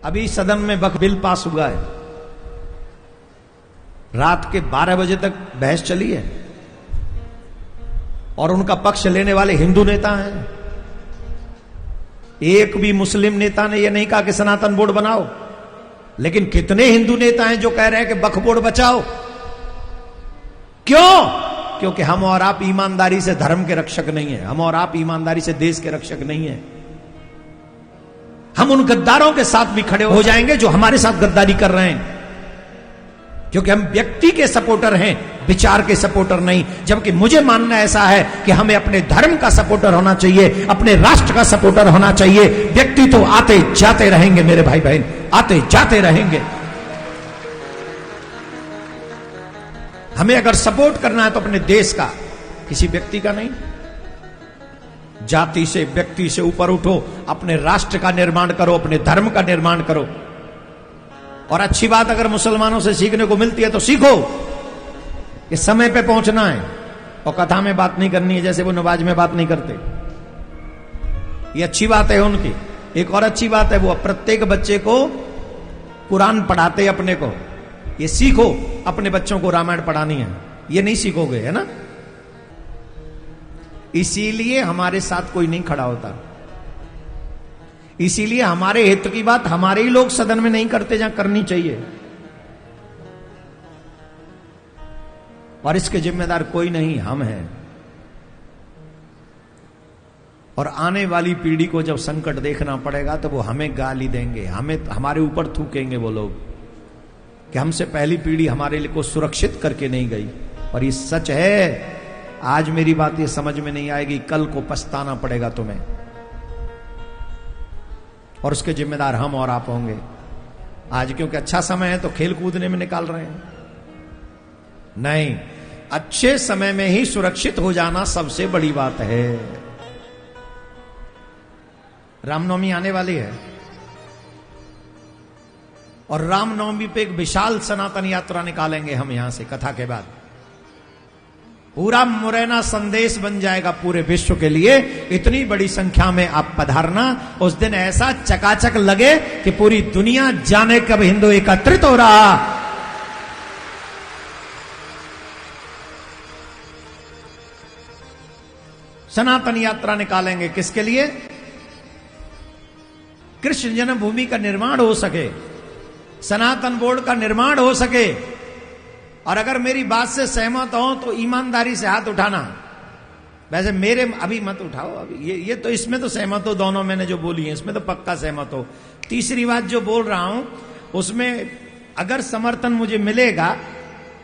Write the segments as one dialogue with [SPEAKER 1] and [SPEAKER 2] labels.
[SPEAKER 1] अभी सदन में वक्फ बिल पास हुआ है, रात के 12 बजे तक बहस चली है और उनका पक्ष लेने वाले हिंदू नेता हैं। एक भी मुस्लिम नेता ने यह नहीं कहा कि सनातन बोर्ड बनाओ, लेकिन कितने हिंदू नेता हैं जो कह रहे हैं कि वक्फ बोर्ड बचाओ। क्यों? क्योंकि हम और आप ईमानदारी से धर्म के रक्षक नहीं है, हम और आप ईमानदारी से देश के रक्षक नहीं है। हम उन गद्दारों के साथ भी खड़े हो जाएंगे जो हमारे साथ गद्दारी कर रहे हैं, क्योंकि हम व्यक्ति के सपोर्टर हैं, विचार के सपोर्टर नहीं। जबकि मुझे मानना ऐसा है कि हमें अपने धर्म का सपोर्टर होना चाहिए, अपने राष्ट्र का सपोर्टर होना चाहिए। व्यक्ति तो आते जाते रहेंगे मेरे भाई बहन, आते जाते रहेंगे। हमें अगर सपोर्ट करना है तो अपने देश का, किसी व्यक्ति का नहीं। जाति से, व्यक्ति से ऊपर उठो, अपने राष्ट्र का निर्माण करो, अपने धर्म का निर्माण करो। और अच्छी बात अगर मुसलमानों से सीखने को मिलती है तो सीखो। ये समय पे पहुंचना है और कथा में बात नहीं करनी है जैसे वो नमाज में बात नहीं करते। ये अच्छी बात है उनकी। एक और अच्छी बात है, वो प्रत्येक बच्चे को कुरान पढ़ाते अपने को। ये सीखो, अपने बच्चों को रामायण पढ़ानी है, ये नहीं सीखोगे, है ना। इसीलिए हमारे साथ कोई नहीं खड़ा होता, इसीलिए हमारे हित की बात हमारे ही लोग सदन में नहीं करते जहां करनी चाहिए। और इसके जिम्मेदार कोई नहीं, हम हैं। और आने वाली पीढ़ी को जब संकट देखना पड़ेगा तो वो हमें गाली देंगे, हमें हमारे ऊपर थूकेंगे वो लोग कि हमसे पहली पीढ़ी हमारे लिए को सुरक्षित करके नहीं गई। और ये सच है। आज मेरी बात ये समझ में नहीं आएगी, कल को पछताना पड़ेगा तुम्हें, और उसके जिम्मेदार हम और आप होंगे। आज क्योंकि अच्छा समय है तो खेल कूदने में निकाल रहे हैं, नहीं, अच्छे समय में ही सुरक्षित हो जाना सबसे बड़ी बात है। रामनवमी आने वाली है और रामनवमी पे एक विशाल सनातन यात्रा निकालेंगे हम यहां से कथा के बाद। पूरा मुरैना संदेश बन जाएगा पूरे विश्व के लिए। इतनी बड़ी संख्या में आप पधारना। उस दिन ऐसा चकाचक लगे कि पूरी दुनिया जाने कब हिंदू एकत्रित हो रहा। सनातन यात्रा निकालेंगे किसके लिए? कृष्ण जन्मभूमि का निर्माण हो सके, सनातन बोर्ड का निर्माण हो सके। और अगर मेरी बात से सहमत हो तो ईमानदारी से हाथ उठाना। वैसे मेरे अभी मत उठाओ, अभी ये तो इसमें तो सहमत हो, दोनों मैंने जो बोली है इसमें तो पक्का सहमत हो। तीसरी बात जो बोल रहा हूं उसमें अगर समर्थन मुझे मिलेगा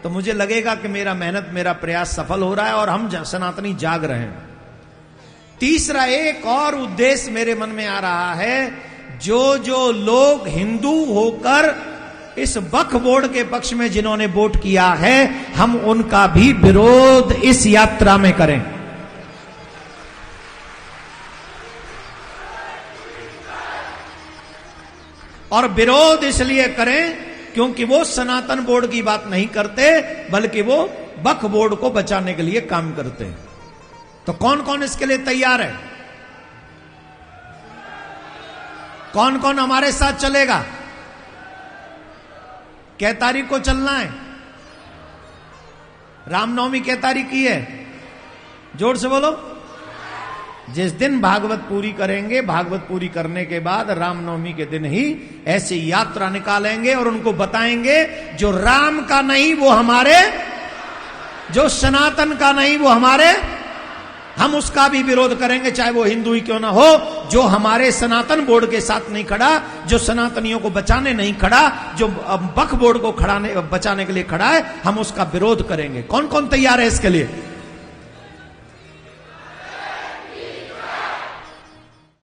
[SPEAKER 1] तो मुझे लगेगा कि मेरा मेहनत, मेरा प्रयास सफल हो रहा है और हम सनातनी जाग रहे हैं। तीसरा एक और उद्देश्य मेरे मन में आ रहा है, जो लोग हिंदू होकर इस वक्फ बोर्ड के पक्ष में जिन्होंने वोट किया है, हम उनका भी विरोध इस यात्रा में करें। और विरोध इसलिए करें क्योंकि वो सनातन बोर्ड की बात नहीं करते, बल्कि वो वक्फ बोर्ड को बचाने के लिए काम करते हैं। तो कौन कौन इसके लिए तैयार है? कौन कौन हमारे साथ चलेगा? कै तारीख को चलना है? रामनवमी कै तारीख की है? जोर से बोलो। जिस दिन भागवत पूरी करेंगे, भागवत पूरी करने के बाद रामनवमी के दिन ही ऐसी यात्रा निकालेंगे और उनको बताएंगे जो राम का नहीं वो हमारे, जो सनातन का नहीं वो हमारे। हम उसका भी विरोध करेंगे चाहे वो हिंदू ही क्यों ना हो। जो हमारे सनातन बोर्ड के साथ नहीं खड़ा, जो सनातनियों को बचाने नहीं खड़ा, जो वक्फ बोर्ड को बचाने के लिए खड़ा है, हम उसका विरोध करेंगे। कौन कौन तैयार है इसके लिए?